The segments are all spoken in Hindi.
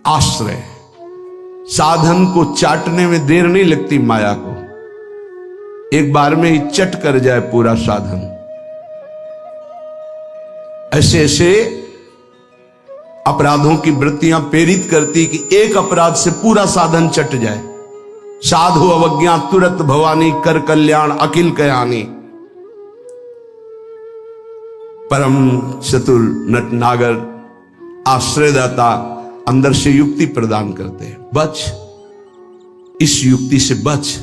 आश्रय। साधन को चाटने में देर नहीं लगती माया को, एक बार में ही चट कर जाए पूरा साधन। ऐसे ऐसे अपराधों की वृत्तियां प्रेरित करती कि एक अपराध से पूरा साधन चट जाए। साधु अवज्ञा तुरत भवानी, कर कल्याण अखिल कयानी। परम चतुर नटनागर आश्रयदाता अंदर से युक्ति प्रदान करते हैं। बच, इस युक्ति से बच।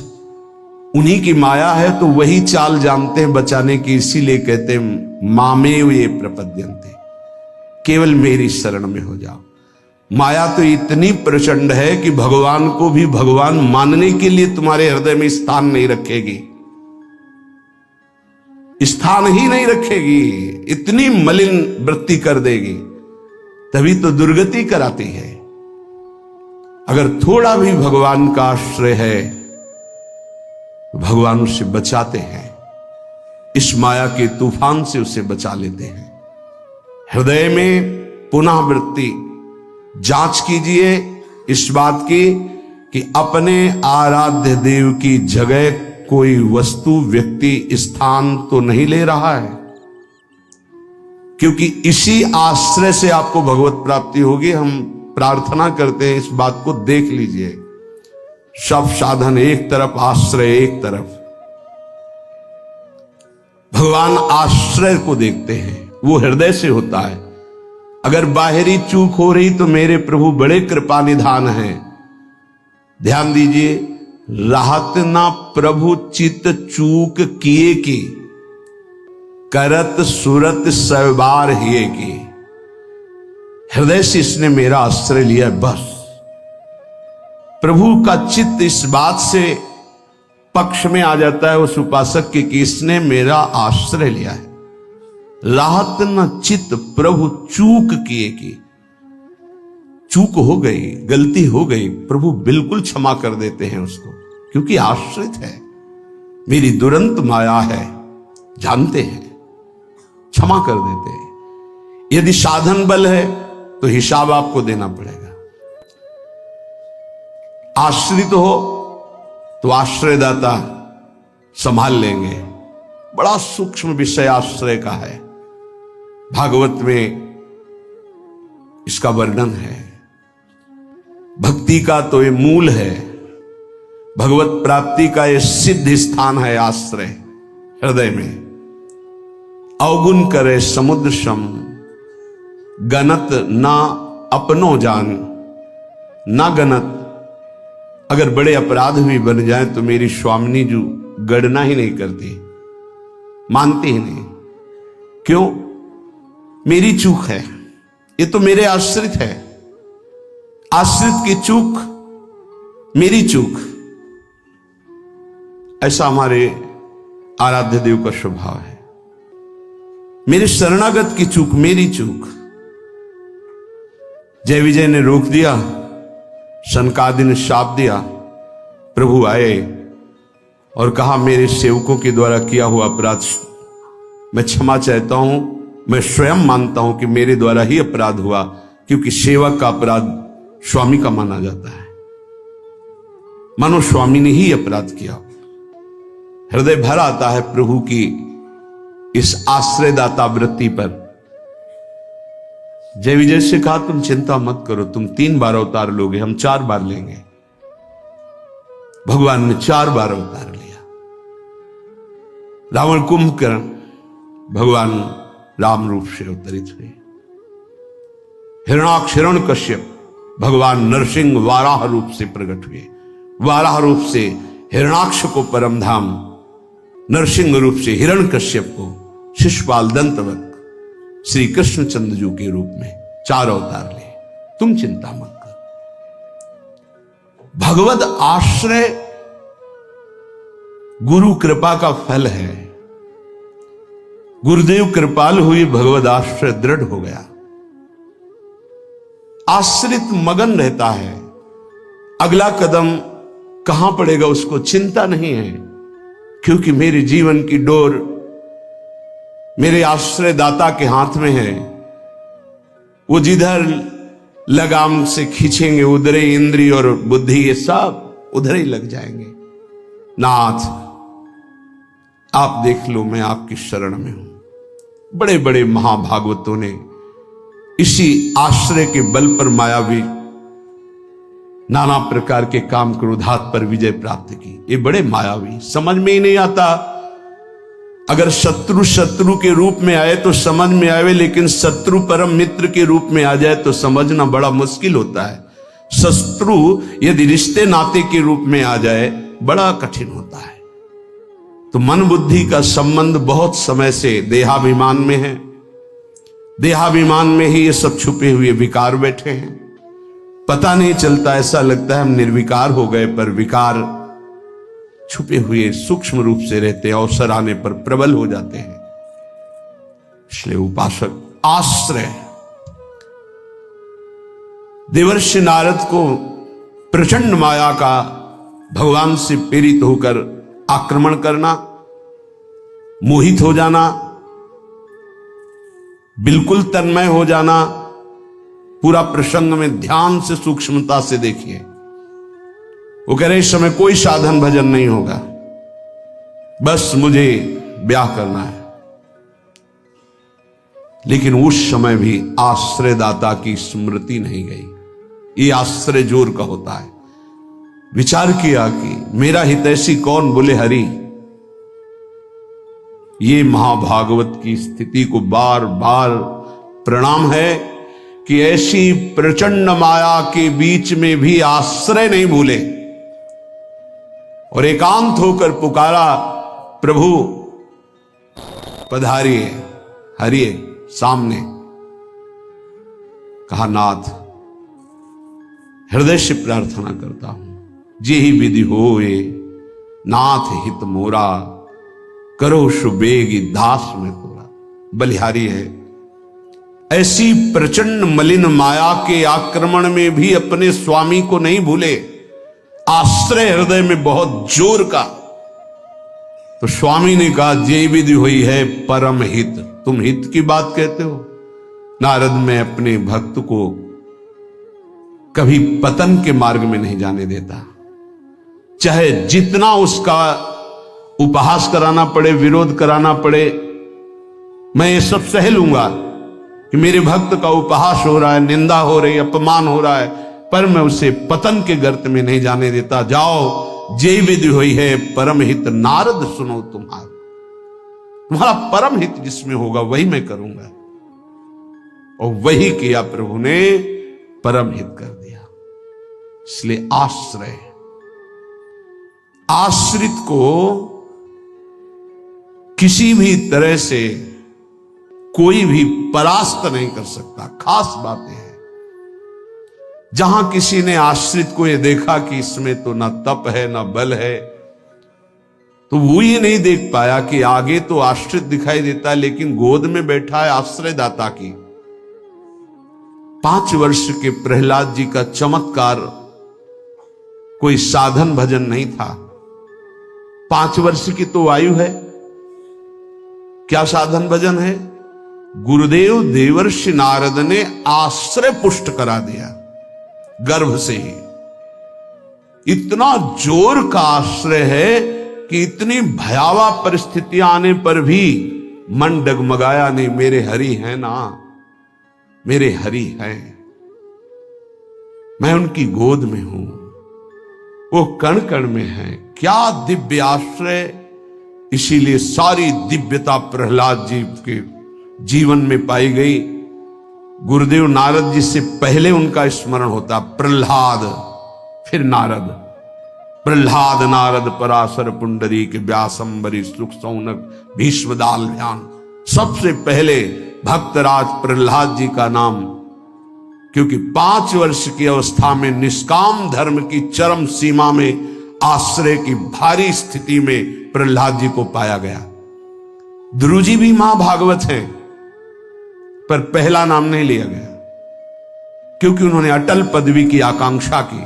उन्हीं की माया है तो वही चाल जानते हैं बचाने की, इसीलिए कहते हैं मामेव ये प्रपद्यन्ते, केवल मेरी शरण में हो जाओ। माया तो इतनी प्रचंड है कि भगवान को भी भगवान मानने के लिए तुम्हारे हृदय में स्थान नहीं रखेगी, स्थान ही नहीं रखेगी, इतनी मलिन वृत्ति कर देगी। तभी तो दुर्गति कराती है। अगर थोड़ा भी भगवान का आश्रय है, भगवान उसे बचाते हैं, इस माया के तूफान से उसे बचा लेते हैं। हृदय में पुनः वृत्ति जांच कीजिए इस बात की कि अपने आराध्य देव की जगह कोई वस्तु, व्यक्ति, स्थान तो नहीं ले रहा है, क्योंकि इसी आश्रय से आपको भगवत प्राप्ति होगी। हम प्रार्थना करते हैं, इस बात को देख लीजिए। सब साधन एक तरफ, आश्रय एक तरफ। भगवान आश्रय को देखते हैं, वो हृदय से होता है। अगर बाहरी चूक हो रही तो मेरे प्रभु बड़े कृपा निधान हैं। ध्यान दीजिए, राहत ना प्रभु चित चूक किए की, करत सुरत सवार हिए की। हृदय से इसने मेरा आश्रय लिया, बस। प्रभु का चित्त इस बात से पक्ष में आ जाता है उस उपासक के कि इसने मेरा आश्रय लिया है। राहत न चित्त प्रभु चूक किए की, चूक हो गई, गलती हो गई, प्रभु बिल्कुल क्षमा कर देते हैं उसको, क्योंकि आश्रित है, मेरी दुरंत माया है, जानते हैं, क्षमा कर देते हैं। यदि साधन बल है तो हिसाब आपको देना पड़ेगा। आश्रित हो तो आश्रयदाता संभाल लेंगे। बड़ा सूक्ष्म विषय आश्रय का है, भागवत में इसका वर्णन है। भक्ति का तो ये मूल है, भगवत प्राप्ति का ये सिद्ध स्थान है आश्रय। हृदय में अवगुण करे समुद्र सम, गनत ना अपनो जान, ना गनत। अगर बड़े अपराध भी बन जाए तो मेरी स्वामिनी जी गणना ही नहीं करती, मानती ही नहीं। क्यों? मेरी चूक है, ये तो मेरे आश्रित है। आश्रित की चूक मेरी चूक, ऐसा हमारे आराध्य देव का स्वभाव है। मेरे शरणागत की चूक मेरी चूक। जय विजय ने रोक दिया, सनकादि ने शाप दिया। प्रभु आए और कहा मेरे सेवकों के द्वारा किया हुआ अपराध मैं क्षमा चाहता हूं। मैं स्वयं मानता हूं कि मेरे द्वारा ही अपराध हुआ, क्योंकि सेवक का अपराध स्वामी का माना जाता है। मानो स्वामी ने ही अपराध किया। हृदय भर आता है प्रभु की इस आश्रयदाता वृत्ति पर। जय विजय से कहा तुम चिंता मत करो, तुम 3 बार अवतार लोगे, हम 4 बार लेंगे। भगवान ने 4 बार अवतार लिया। रावण कुंभकर्ण भगवान राम रूप से अवतरित हुए। हिरणाक्ष हिरण्यकश्यप भगवान नरसिंह वाराह रूप से प्रकट हुए। वाराह रूप से हिरणाक्ष को परम धाम, नरसिंह रूप से हिरण्यकश्यप को शिशुपाल दंतवत श्री कृष्णचंद्र जी के रूप में 4 अवतार लिए। तुम चिंता मत करो। भगवत आश्रय गुरु कृपा का फल है। गुरुदेव कृपाल हुई, भगवत आश्रय दृढ़ हो गया। आश्रित मगन रहता है, अगला कदम कहां पड़ेगा उसको चिंता नहीं है, क्योंकि मेरे जीवन की डोर मेरे आश्रय दाता के हाथ में है। वो जिधर लगाम से खींचेंगे उधर ही इंद्रिय और बुद्धि ये सब उधर ही लग जाएंगे। नाथ आप देख लो, मैं आपकी शरण में हूं। बड़े बड़े महाभागवतों ने इसी आश्रय के बल पर मायावी नाना प्रकार के काम क्रोधात पर विजय प्राप्त की। ये बड़े मायावी, समझ में ही नहीं आता। अगर शत्रु शत्रु के रूप में आए तो समझ में आवे, लेकिन शत्रु परम मित्र के रूप में आ जाए तो समझना बड़ा मुश्किल होता है। शत्रु यदि रिश्ते नाते के रूप में आ जाए बड़ा कठिन होता है। तो मन बुद्धि का संबंध बहुत समय से देहाभिमान में है। देहाभिमान में ही ये सब छुपे हुए विकार बैठे हैं, पता नहीं चलता। ऐसा लगता है हम निर्विकार हो गए, पर विकार छुपे हुए सूक्ष्म रूप से रहते, अवसर आने पर प्रबल हो जाते हैं। इसलिए उपासक आश्रय, देवर्षि नारद को प्रचंड माया का भगवान से प्रेरित होकर आक्रमण करना, मोहित हो जाना, बिल्कुल तन्मय हो जाना। पूरा प्रसंग में ध्यान से सूक्ष्मता से देखिए। वो कह रहे इस समय कोई साधन भजन नहीं होगा, बस मुझे ब्याह करना है। लेकिन उस समय भी आश्रयदाता की स्मृति नहीं गई। ये आश्रय जोर का होता है। विचार किया कि मेरा हितैषी कौन, बोले हरि। ये महाभागवत की स्थिति को बार बार प्रणाम है कि ऐसी प्रचंड माया के बीच में भी आश्रय नहीं भूले और एकांत होकर पुकारा, प्रभु पधारिए, हरिए सामने। कहा नाथ हृदय से प्रार्थना करता हूं, जे ही विधि होए नाथ हित मोरा, करो सुबेगी दास में तोरा। बलिहारी है, ऐसी प्रचंड मलिन माया के आक्रमण में भी अपने स्वामी को नहीं भूले। आश्रय हृदय में बहुत जोर का। तो स्वामी ने कहा जे विधि हुई है परम हित। तुम हित की बात कहते हो? नारद, मैं अपने भक्त को कभी पतन के मार्ग में नहीं जाने देता। चाहे जितना उसका उपहास कराना पड़े, विरोध कराना पड़े, मैं ये सब सह लूंगा कि मेरे भक्त का उपहास हो रहा है, निंदा हो रही है, अपमान हो रहा है, पर मैं उसे पतन के गर्त में नहीं जाने देता। जाओ, जे विधि हुई है परम हित, नारद सुनो तुम्हारा परम हित जिसमें होगा वही मैं करूंगा। और वही किया प्रभु ने, परम हित कर दिया। इसलिए आश्रय, आश्रित को किसी भी तरह से कोई भी परास्त नहीं कर सकता। खास बातें हैं। जहां किसी ने आश्रित को यह देखा कि इसमें तो ना तप है ना बल है, तो वो ये नहीं देख पाया कि आगे तो आश्रित दिखाई देता है, लेकिन गोद में बैठा है आश्रयदाता की। 5 वर्ष के प्रहलाद जी का चमत्कार कोई साधन भजन नहीं था। 5 वर्ष की तो आयु है, क्या साधन भजन है? गुरुदेव देवर्षि नारद ने आश्रय पुष्ट करा दिया गर्भ से ही। इतना जोर का आश्रय है कि इतनी भयावह परिस्थितियां आने पर भी मन डगमगाया नहीं। मेरे हरि हैं ना, मेरे हरि हैं, मैं उनकी गोद में हूं, वो कण कण में है। क्या दिव्य आश्रय! इसीलिए सारी दिव्यता प्रहलाद जी के जीवन में पाई गई। गुरुदेव नारद जी से पहले उनका स्मरण होता प्रहलाद, फिर नारद। प्रहलाद नारद पराशर पुंडरीक व्यासंबरी सुख सौनक भीष्मदाल ध्यान। सबसे पहले भक्तराज प्रहलाद जी का नाम, क्योंकि 5 वर्ष की अवस्था में निष्काम धर्म की चरम सीमा में आश्रय की भारी स्थिति में प्रहलाद जी को पाया गया। ध्रुव जी भी महाभागवत हैं, पर पहला नाम नहीं लिया गया, क्योंकि उन्होंने अटल पदवी की आकांक्षा की।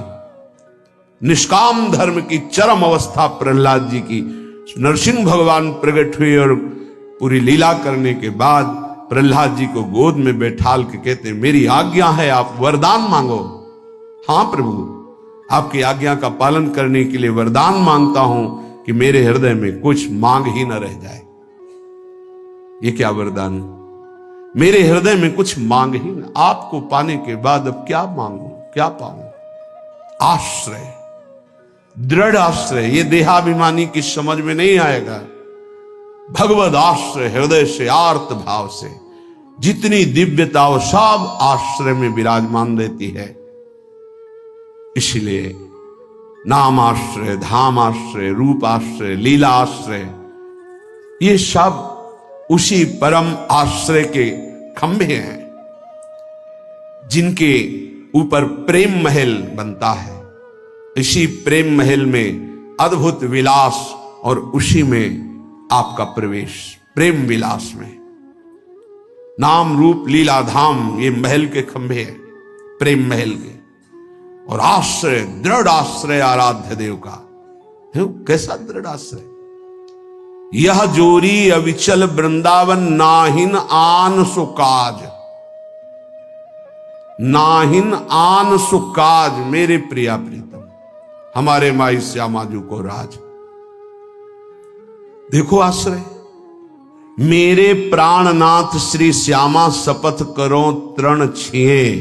निष्काम धर्म की चरम अवस्था प्रहलाद जी की। नरसिंह भगवान प्रकट हुए और पूरी लीला करने के बाद प्रहलाद जी को गोद में बैठाल के कहते, मेरी आज्ञा है, आप वरदान मांगो। हां प्रभु, आपकी आज्ञा का पालन करने के लिए वरदान मांगता हूं कि मेरे हृदय में कुछ मांग ही न रह जाए। ये क्या वरदान? मेरे हृदय में कुछ मांग ही न, आपको पाने के बाद अब क्या मांगू, क्या पाऊं? आश्रय, दृढ़ आश्रय, ये देहाभिमानी की समझ में नहीं आएगा। भगवद आश्रय, हृदय से आर्त भाव से जितनी दिव्यता वो सब आश्रय में विराजमान रहती है। इसलिए नाम आश्रय, धाम आश्रय, रूप आश्रय, लीला आश्रय, ये सब उसी परम आश्रय के खंभे हैं जिनके ऊपर प्रेम महल बनता है। इसी प्रेम महल में अद्भुत विलास और उसी में आपका प्रवेश, प्रेम विलास में। नाम रूप लीला धाम, ये महल के खंभे हैं, प्रेम महल के। और आश्रय, दृढ़ आश्रय आराध्य देव का। कैसा दृढ़ आश्रय? यह जोरी अविचल वृंदावन, नाहिन आन सुकाज, नाहिन आन सुकाज। मेरे प्रिया प्रीतम, हमारे माई श्यामाजू को राज। देखो आश्रय, मेरे प्राणनाथ श्री श्यामा शपथ करो तृण छिए,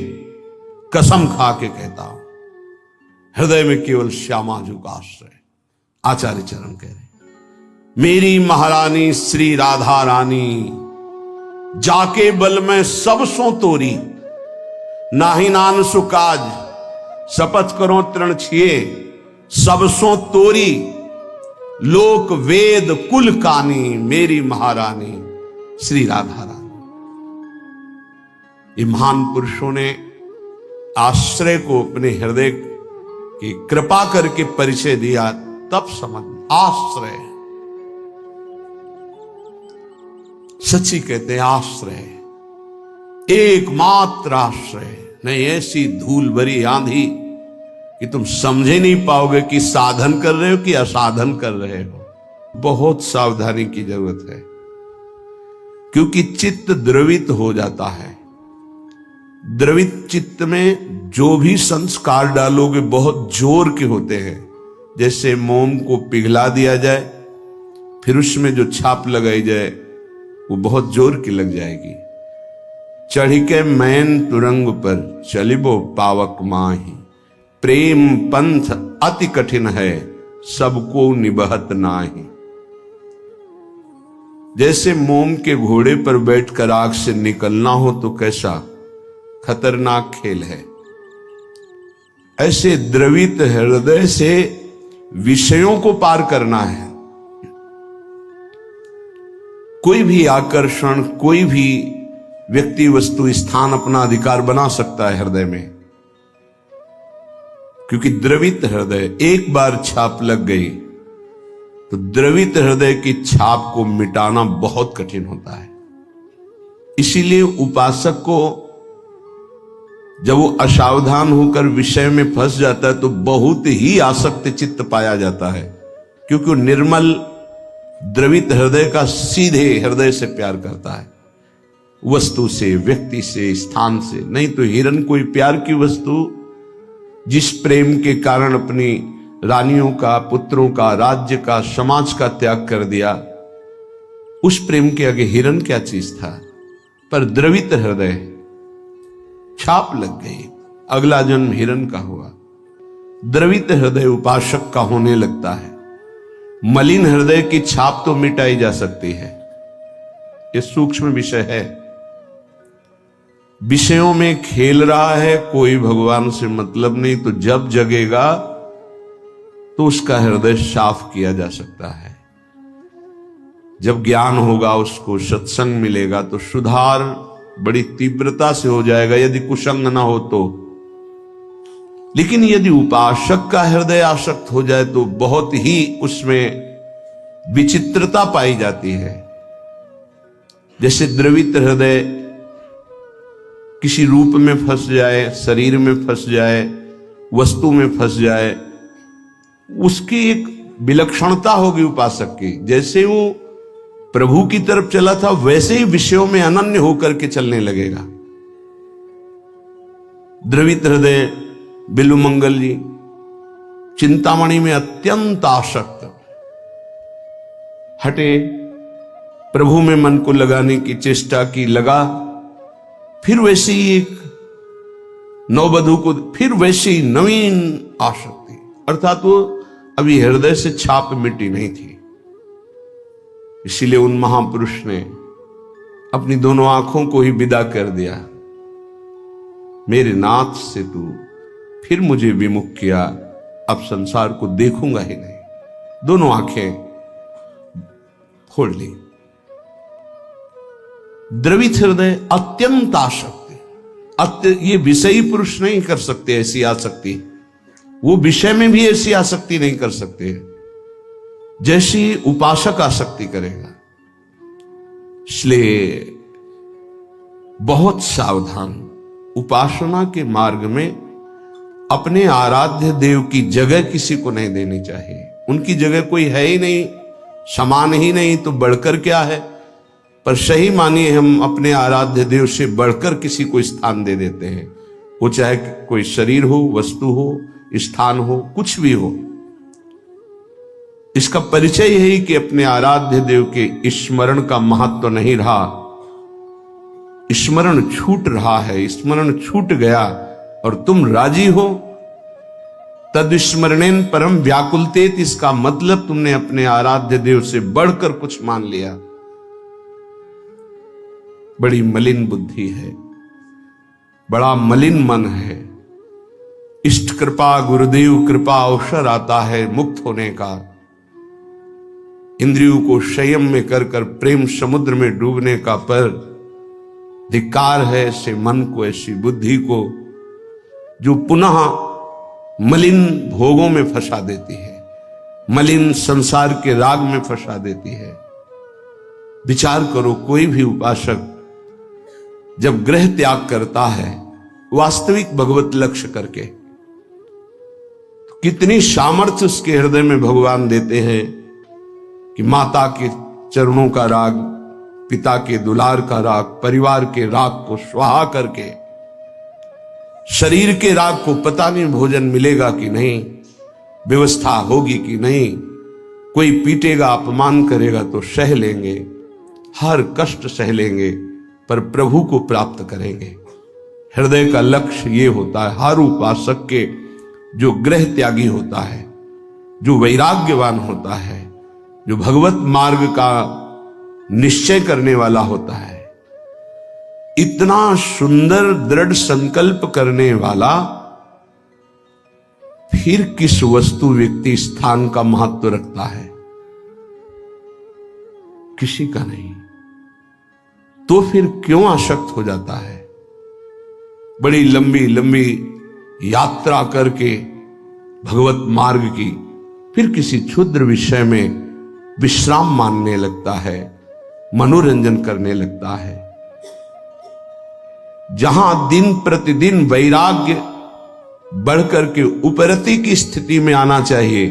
कसम खा के कहता हूं, हृदय में केवल श्यामाजू का आश्रय। आचार्य चरण कह रहे, मेरी महारानी श्री राधा रानी, जाके बल में सब सो तोरी, नाहि नान सुकाज, शपथ करो तृण छिए, सब सो तोरी, लोक वेद कुल कानी, मेरी महारानी श्री राधा रानी। ये महान पुरुषों ने आश्रय को अपने हृदय की कृपा करके परिचय दिया, तब समझ। आश्रय सच्ची कहते हैं, आश्रय एकमात्र आश्रय नहीं। ऐसी धूल भरी आंधी कि तुम समझे नहीं पाओगे कि साधन कर रहे हो कि असाधन कर रहे हो। बहुत सावधानी की जरूरत है, क्योंकि चित्त द्रवित हो जाता है। द्रवित चित्त में जो भी संस्कार डालोगे बहुत जोर के होते हैं। जैसे मोम को पिघला दिया जाए, फिर उसमें जो छाप लगाई जाए वो बहुत जोर की लग जाएगी। चढ़ी के मैन तुरंग पर चलिबो पावक माही, प्रेम पंथ अति कठिन है, सबको निबहत नाही। जैसे मोम के घोड़े पर बैठकर आग से निकलना हो तो कैसा खतरनाक खेल है, ऐसे द्रवित हृदय से विषयों को पार करना है। कोई भी आकर्षण, कोई भी व्यक्ति वस्तु स्थान अपना अधिकार बना सकता है हृदय में, क्योंकि द्रवित हृदय, एक बार छाप लग गई तो द्रवित हृदय की छाप को मिटाना बहुत कठिन होता है। इसीलिए उपासक को जब वो असावधान होकर विषय में फंस जाता है तो बहुत ही आसक्त चित्त पाया जाता है, क्योंकि वो निर्मल द्रवित हृदय का सीधे हृदय से प्यार करता है, वस्तु से, व्यक्ति से, स्थान से। नहीं तो हिरन कोई प्यार की वस्तु जिस प्रेम के कारण अपनी रानियों का, पुत्रों का, राज्य का, समाज का त्याग कर दिया, उस प्रेम के आगे हिरन क्या चीज था। पर द्रवित हृदय, छाप लग गई, अगला जन्म हिरन का हुआ। द्रवित हृदय उपासक का होने लगता है। मलिन हृदय की छाप तो मिटाई जा सकती है, ये सूक्ष्म विषय है। विषयों में खेल रहा है, कोई भगवान से मतलब नहीं, तो जब जगेगा तो उसका हृदय साफ किया जा सकता है। जब ज्ञान होगा, उसको सत्संग मिलेगा तो सुधार बड़ी तीव्रता से हो जाएगा, यदि कुसंग ना हो तो। लेकिन यदि उपासक का हृदय आसक्त हो जाए तो बहुत ही उसमें विचित्रता पाई जाती है। जैसे द्रवित हृदय किसी रूप में फंस जाए, शरीर में फंस जाए, वस्तु में फंस जाए, उसकी एक विलक्षणता होगी उपासक की। जैसे वो प्रभु की तरफ चला था वैसे ही विषयों में अनन्य होकर के चलने लगेगा। द्रवित हृदय बिल्वमंगल जी चिंतामणि में अत्यंत आसक्त हटे, प्रभु में मन को लगाने की चेष्टा की, लगा, फिर वैसे ही एक नववधू को, फिर वैसे ही नवीन आसक्ति, अर्थात वो अभी हृदय से छाप मिटी नहीं थी। इसीलिए उन महापुरुष ने अपनी दोनों आंखों को ही विदा कर दिया। मेरे नाथ से तू फिर मुझे विमुख किया, अब संसार को देखूंगा ही नहीं। दोनों आंखें फोड़ ली। द्रवित हृदय अत्यंत आसक्ति, ये विषयी पुरुष नहीं कर सकते ऐसी आसक्ति, वो विषय में भी ऐसी आसक्ति नहीं कर सकते जैसी उपासक आसक्ति करेगा। इसलिए बहुत सावधान, उपासना के मार्ग में अपने आराध्य देव की जगह किसी को नहीं देनी चाहिए। उनकी जगह कोई है ही नहीं, समान ही नहीं, तो बढ़कर क्या है। पर सही मानिए हम अपने आराध्य देव से बढ़कर किसी को स्थान दे देते हैं, वो चाहे कोई शरीर हो, वस्तु हो, स्थान हो, कुछ भी हो। इसका परिचय यही कि अपने आराध्य देव के स्मरण का महत्व नहीं रहा, स्मरण छूट रहा है, स्मरण छूट गया और तुम राजी हो। तद स्मरणेन परम व्याकुलतेत, इसका मतलब तुमने अपने आराध्य देव से बढ़कर कुछ मान लिया। बड़ी मलिन बुद्धि है, बड़ा मलिन मन है। इष्ट कृपा, गुरुदेव कृपा अवसर आता है मुक्त होने का। इंद्रियों को संयम में कर कर प्रेम समुद्र में डूबने का, पर धिक्कार है ऐसे मन को, ऐसी बुद्धि को जो पुनः मलिन भोगों में फंसा देती है, मलिन संसार के राग में फंसा देती है। विचार करो, कोई भी उपासक जब ग्रह त्याग करता है वास्तविक भगवत लक्ष्य करके, तो कितनी सामर्थ्य उसके हृदय में भगवान देते हैं कि माता के चरणों का राग, पिता के दुलार का राग, परिवार के राग को स्वाहा करके, शरीर के राग को पता नहीं भोजन मिलेगा कि नहीं, व्यवस्था होगी कि नहीं, कोई पीटेगा, अपमान करेगा तो सह लेंगे, हर कष्ट सह लेंगे, पर प्रभु को प्राप्त करेंगे। हृदय का लक्ष्य ये होता है हर उपासक के, जो ग्रह त्यागी होता है, जो वैराग्यवान होता है, जो भगवत मार्ग का निश्चय करने वाला होता है, इतना सुंदर दृढ़ संकल्प करने वाला, फिर किस वस्तु व्यक्ति स्थान का महत्व रखता है? किसी का नहीं। तो फिर क्यों आसक्त हो जाता है? बड़ी लंबी लंबी यात्रा करके भगवत मार्ग की, फिर किसी क्षुद्र विषय में विश्राम मानने लगता है, मनोरंजन करने लगता है। जहां दिन प्रतिदिन वैराग्य बढ़कर के उपरति की स्थिति में आना चाहिए,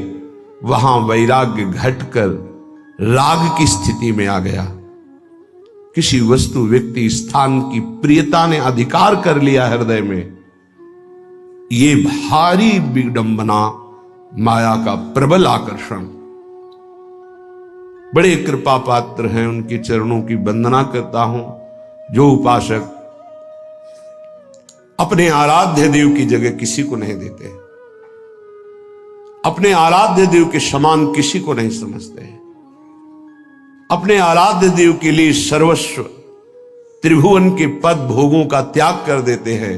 वहां वैराग्य घटकर राग की स्थिति में आ गया। किसी वस्तु, व्यक्ति, स्थान की प्रियता ने अधिकार कर लिया हृदय में, ये भारी विडंबना, माया का प्रबल आकर्षण। बड़े कृपा पात्र हैं, उनके चरणों की वंदना करता हूं जो उपासक अपने आराध्य देव की जगह किसी को नहीं देते, अपने आराध्य देव के समान किसी को नहीं समझते, अपने आराध्य देव के लिए सर्वस्व त्रिभुवन के पद भोगों का त्याग कर देते हैं।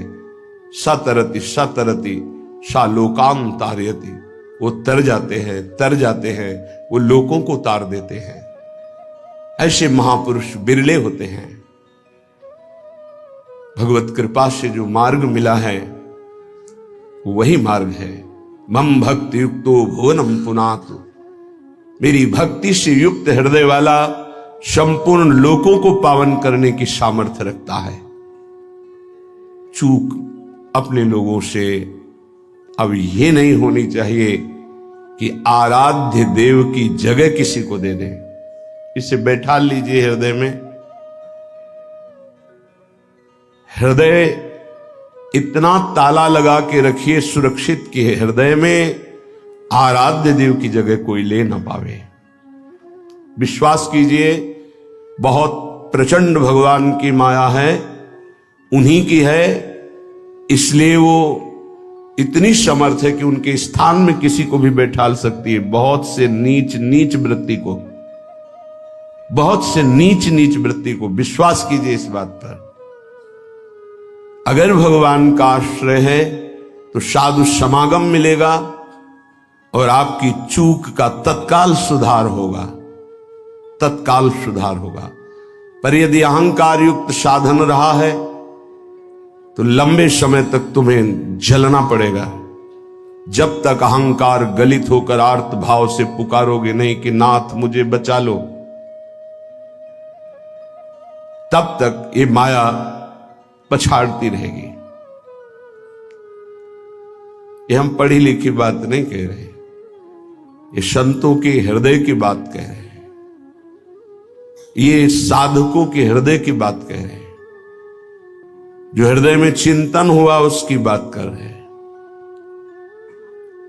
सतरति सतरति सा लोकाम तारयति, वो तर जाते हैं, वो लोगों को तार देते हैं। ऐसे महापुरुष बिरले होते हैं। भगवत कृपा से जो मार्ग मिला है वही मार्ग है। मम भक्ति युक्तो भुवनम पुनातु, मेरी भक्ति से युक्त हृदय वाला संपूर्ण लोकों को पावन करने की सामर्थ्य रखता है। चूक अपने लोगों से अब ये नहीं होनी चाहिए कि आराध्य देव की जगह किसी को दे दें। इसे बैठा लीजिए हृदय में। हृदय इतना ताला लगा के रखिए, सुरक्षित कि हृदय में आराध्य देव की जगह कोई ले ना पावे। विश्वास कीजिए, बहुत प्रचंड भगवान की माया है, उन्हीं की है, इसलिए वो इतनी समर्थ है कि उनके स्थान में किसी को भी बैठा सकती है। बहुत से नीच नीच वृत्ति को, बहुत से नीच नीच वृत्ति को, विश्वास कीजिए इस बात पर। अगर भगवान का आश्रय है तो साधु समागम मिलेगा और आपकी चूक का तत्काल सुधार होगा, तत्काल सुधार होगा। पर यदि अहंकार युक्त साधन रहा है तो लंबे समय तक तुम्हें जलना पड़ेगा। जब तक अहंकार गलित होकर आर्त भाव से पुकारोगे नहीं कि नाथ मुझे बचा लो, तब तक ये माया पछाड़ती रहेगी। ये हम पढ़ी लिखी बात नहीं कह रहे, ये संतों के हृदय की बात कह रहे हैं, ये साधकों के हृदय की बात कह रहे हैं, जो हृदय में चिंतन हुआ उसकी बात कर रहे हैं।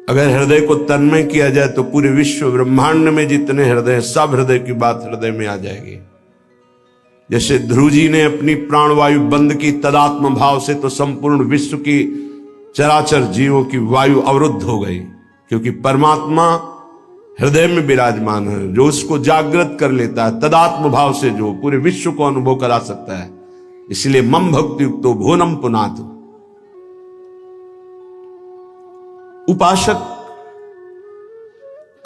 अगर हृदय को तन्मय किया जाए तो पूरे विश्व ब्रह्मांड में जितने हृदय हैं, सब हृदय की बात हृदय में आ जाएगी। जैसे ध्रुव जी ने अपनी प्राणवायु बंद की तदात्म भाव से, तो संपूर्ण विश्व की चराचर जीवों की वायु अवरुद्ध हो गई, क्योंकि परमात्मा हृदय में विराजमान है। जो उसको जागृत कर लेता है तदात्म भाव से, जो पूरे विश्व को अनुभव करा सकता है। इसलिए मम भक्ति युक्तो भुवनम पुनातु। उपासक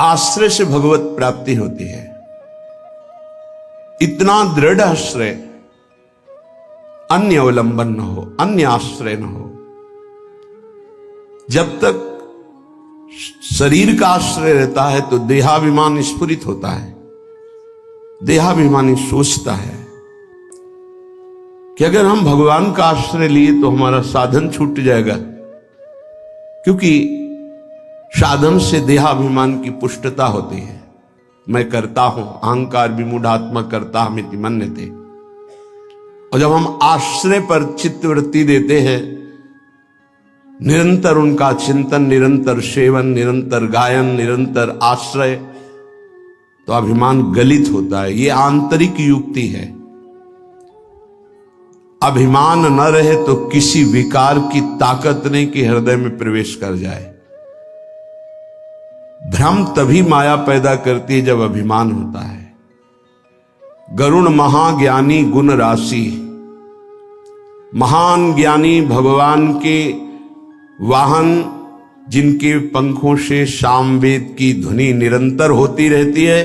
आश्रय से भगवत प्राप्ति होती है। इतना दृढ़ आश्रय, अन्य अवलंबन न हो, अन्य आश्रय न हो। जब तक शरीर का आश्रय रहता है तो देहाभिमान स्फुरित होता है, देहाभिमानी सोचता है कि अगर हम भगवान का आश्रय लिए तो हमारा साधन छूट जाएगा, क्योंकि साधन से देहाभिमान की पुष्टता होती है। मैं करता हूं, अहंकार विमूढ़ात्मा करता हमिति मन्यते। और जब हम आश्रय पर चित्तवृत्ति देते हैं, निरंतर उनका चिंतन, निरंतर सेवन, निरंतर गायन, निरंतर आश्रय, तो अभिमान गलित होता है। ये आंतरिक युक्ति है। अभिमान न रहे तो किसी विकार की ताकत नहीं कि हृदय में प्रवेश कर जाए। भ्रम तभी माया पैदा करती है जब अभिमान होता है। गरुण महाज्ञानी गुण राशि, महान ज्ञानी भगवान के वाहन, जिनके पंखों से सामवेद की ध्वनि निरंतर होती रहती है,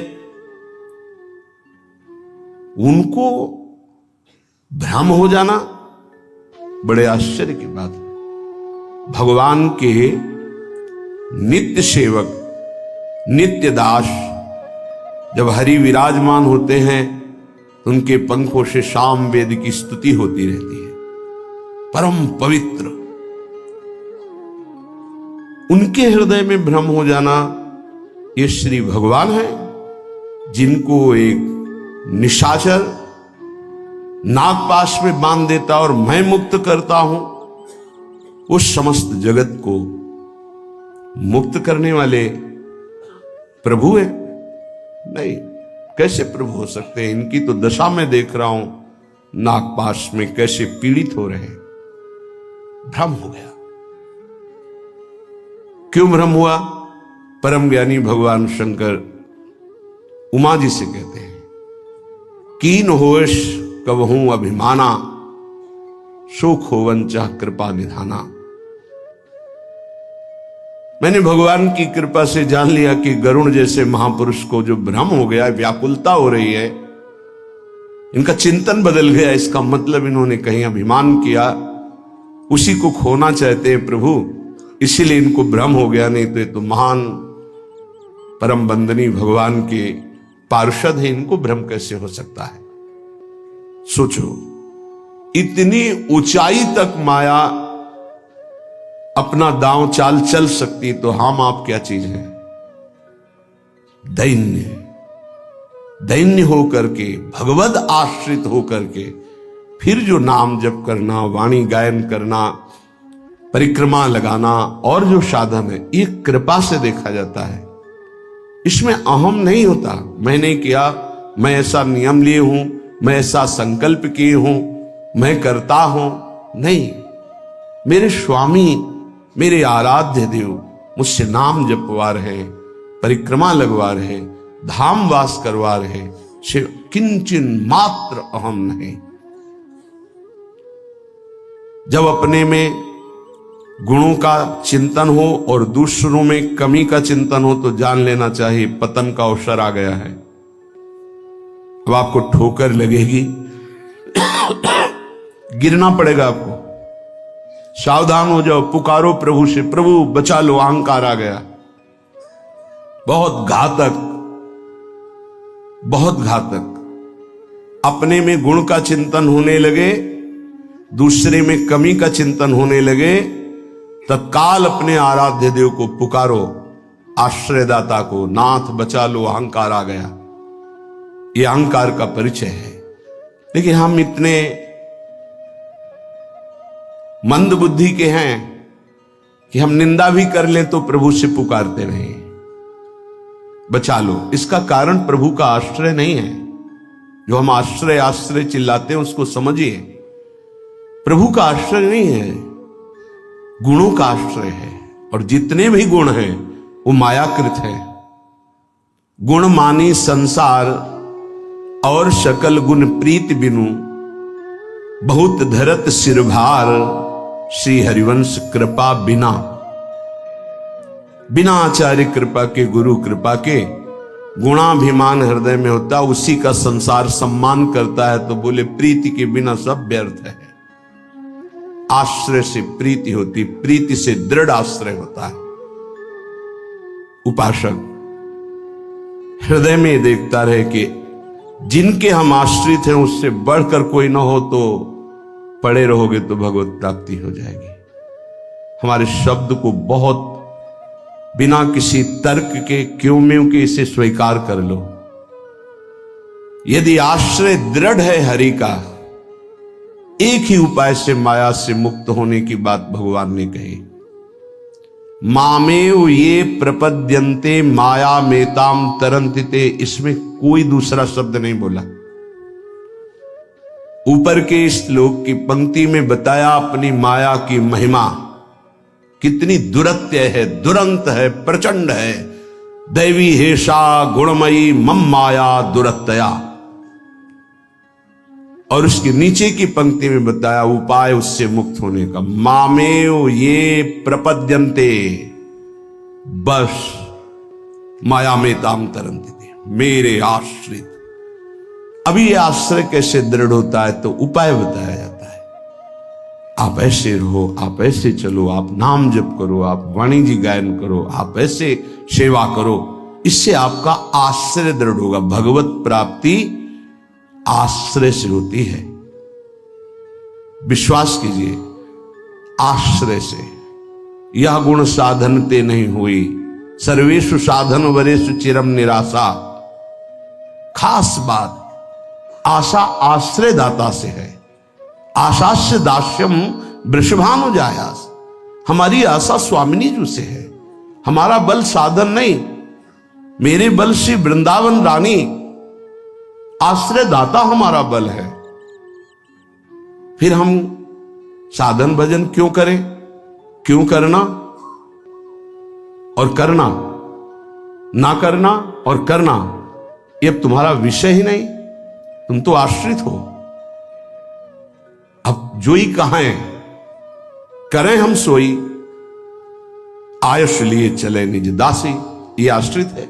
उनको भ्रम हो जाना बड़े आश्चर्य की बात है। भगवान के नित्य सेवक, नित्य दास जब हरि विराजमान होते हैं तो उनके पंखों से सामवेद की स्तुति होती रहती है। परम पवित्र, उनके हृदय में भ्रम हो जाना, ये श्री भगवान है, जिनको एक निशाचर नागपाश में बांध देता और मैं मुक्त करता हूं, उस समस्त जगत को मुक्त करने वाले प्रभु है। नहीं, कैसे प्रभु हो सकते हैं? इनकी तो दशा में देख रहा हूं, नागपाश में कैसे पीड़ित हो रहे हैं। भ्रम हो गया। क्यों भ्रम हुआ? परम ज्ञानी भगवान शंकर उमा जी से कहते हैं, कीन होश कबहूं अभिमाना, सुख होवन चाह कृपा निधाना। मैंने भगवान की कृपा से जान लिया कि गरुण जैसे महापुरुष को जो भ्रम हो गया, व्याकुलता हो रही है, इनका चिंतन बदल गया। इसका मतलब इन्होंने कहीं अभिमान किया, उसी को खोना चाहते हैं प्रभु, इसीलिए इनको भ्रम हो गया। नहीं तो ये तो महान परम बंदनी भगवान के पार्षद है, इनको भ्रम कैसे हो सकता है? सोचो, इतनी ऊंचाई तक माया अपना दांव चाल चल सकती, तो हम आप क्या चीज हैं? दैन्य, दैन्य होकर के, भगवद आश्रित होकर के फिर जो नाम जप करना, वाणी गायन करना, परिक्रमा लगाना और जो साधन है, ये कृपा से देखा जाता है। इसमें अहम नहीं होता, मैंने किया, मैं ऐसा नियम लिए हूं, मैं ऐसा संकल्प किए हूं, मैं करता हूं। नहीं, मेरे स्वामी, मेरे आराध्य देव मुझसे नाम जपवा रहे, परिक्रमा लगवा रहे, धाम वास करवा रहे, से किंचन मात्र अहम नहीं। जब अपने में गुणों का चिंतन हो और दूसरों में कमी का चिंतन हो तो जान लेना चाहिए पतन का अवसर आ गया है। अब आपको ठोकर लगेगी, गिरना पड़ेगा आपको। सावधान हो जाओ, पुकारो प्रभु से, प्रभु बचा लो, अहंकार आ गया। बहुत घातक, बहुत घातक। अपने में गुण का चिंतन होने लगे, दूसरे में कमी का चिंतन होने लगे, तत्काल अपने आराध्य देव को पुकारो, आश्रयदाता को, नाथ बचा लो, अहंकार आ गया। ये अहंकार का परिचय है। लेकिन हम इतने मंद बुद्धि के हैं कि हम निंदा भी कर लें तो प्रभु से पुकारते नहीं, बचा लो। इसका कारण प्रभु का आश्रय नहीं है। जो हम आश्रय आश्रय चिल्लाते हैं उसको समझिए, प्रभु का आश्रय नहीं है, गुणों का आश्रय है। और जितने भी गुण हैं वो मायाकृत है। गुण मानी संसार और सकल गुण प्रीत बिनु, बहुत धरत सिरभार, श्री हरिवंश कृपा बिना। बिना आचार्य कृपा के, गुरु कृपा के, गुणाभिमान हृदय में होता, उसी का संसार सम्मान करता है। तो बोले प्रीति के बिना सब व्यर्थ है। आश्रय से प्रीति होती, प्रीति से दृढ़ आश्रय होता है। उपासक हृदय में देखता रहे कि जिनके हम आश्रित हैं उससे बढ़कर कोई ना हो, तो पड़े रहोगे तो भगवत प्राप्ति हो जाएगी। हमारे शब्द को बहुत बिना किसी तर्क के, क्यों में के इसे स्वीकार कर लो। यदि आश्रय दृढ़ है हरि का, एक ही उपाय से माया से मुक्त होने की बात भगवान ने कही। मामेव ये प्रपद्यन्ते माया मेताम तरन्तिते, इसमें कोई दूसरा शब्द नहीं बोला। ऊपर के श्लोक की पंक्ति में बताया अपनी माया की महिमा कितनी दुरत्य है, दुरंत है, प्रचंड है। दैवी हेषा गुणमयी मम माया दुरत्या। और उसके नीचे की पंक्ति में बताया उपाय उससे मुक्त होने का। मामेव ये प्रपद्यन्ते, बस माया में ताम तरन्ति, मेरे आश्रित। अभी ये आश्रय कैसे दृढ़ होता है तो उपाय बताया जाता है। आप ऐसे रहो, आप ऐसे चलो, आप नाम जप करो, आप वाणी जी गायन करो, आप ऐसे सेवा करो, इससे आपका आश्रय दृढ़ होगा। भगवत प्राप्ति आश्रय से होती है। विश्वास कीजिए, आश्रय से। यह गुण साधन ते नहीं हुई, सर्वेषु साधन वरेषु चिरम निराशा। खास बात, आशा आश्रय दाता से है। आशास्य दास्यम वृषभानुजायास। हमारी आशा स्वामिनी जी से है। हमारा बल साधन नहीं, मेरे बल से वृंदावन रानी आश्रय दाता हमारा बल है। फिर हम साधन भजन क्यों करें? क्यों करना और करना, ना करना और करना, ये अब तुम्हारा विषय ही नहीं। तुम तो आश्रित हो। अब जोई कहां है, करें हम सोई, आयुष लिए चले निज दासी, ये आश्रित है।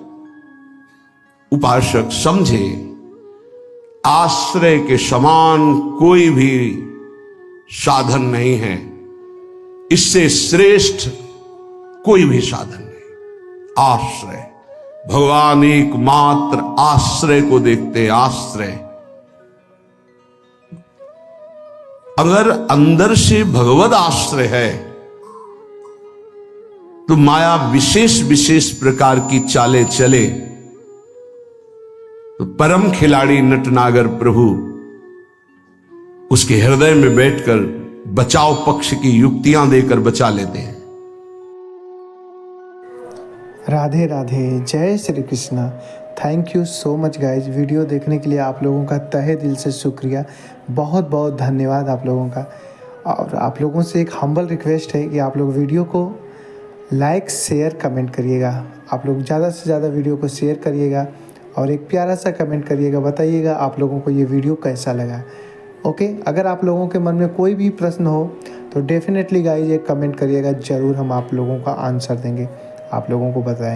उपासक समझे, आश्रय के समान कोई भी साधन नहीं है, इससे श्रेष्ठ कोई भी साधन नहीं। आश्रय, भगवान एकमात्र आश्रय को देखते। आश्रय, अगर अंदर से भगवद आश्रय है तो माया विशेष विशेष प्रकार की चालें चले, तो परम खिलाड़ी नटनागर प्रभु उसके हृदय में बैठकर बचाव पक्ष की युक्तियां देकर बचा लेते हैं। राधे राधे, जय Shri Krishna. Thank you so much guys, video देखने के लिए आप लोगों का तहे दिल से शुक्रिया, बहुत बहुत धन्यवाद आप लोगों का। और आप लोगों से एक हम्बल रिक्वेस्ट है कि आप लोग वीडियो को लाइक शेयर कमेंट करिएगा। आप लोग ज़्यादा से ज़्यादा वीडियो को शेयर करिएगा और एक प्यारा सा कमेंट करिएगा, बताइएगा आप लोगों को ये वीडियो कैसा लगा। ओके, अगर आप लोगों के मन में कोई भी प्रश्न हो तो डेफिनेटली गाइज एक कमेंट करिएगा, ज़रूर हम आप लोगों का आंसर देंगे, आप लोगों को बताएं।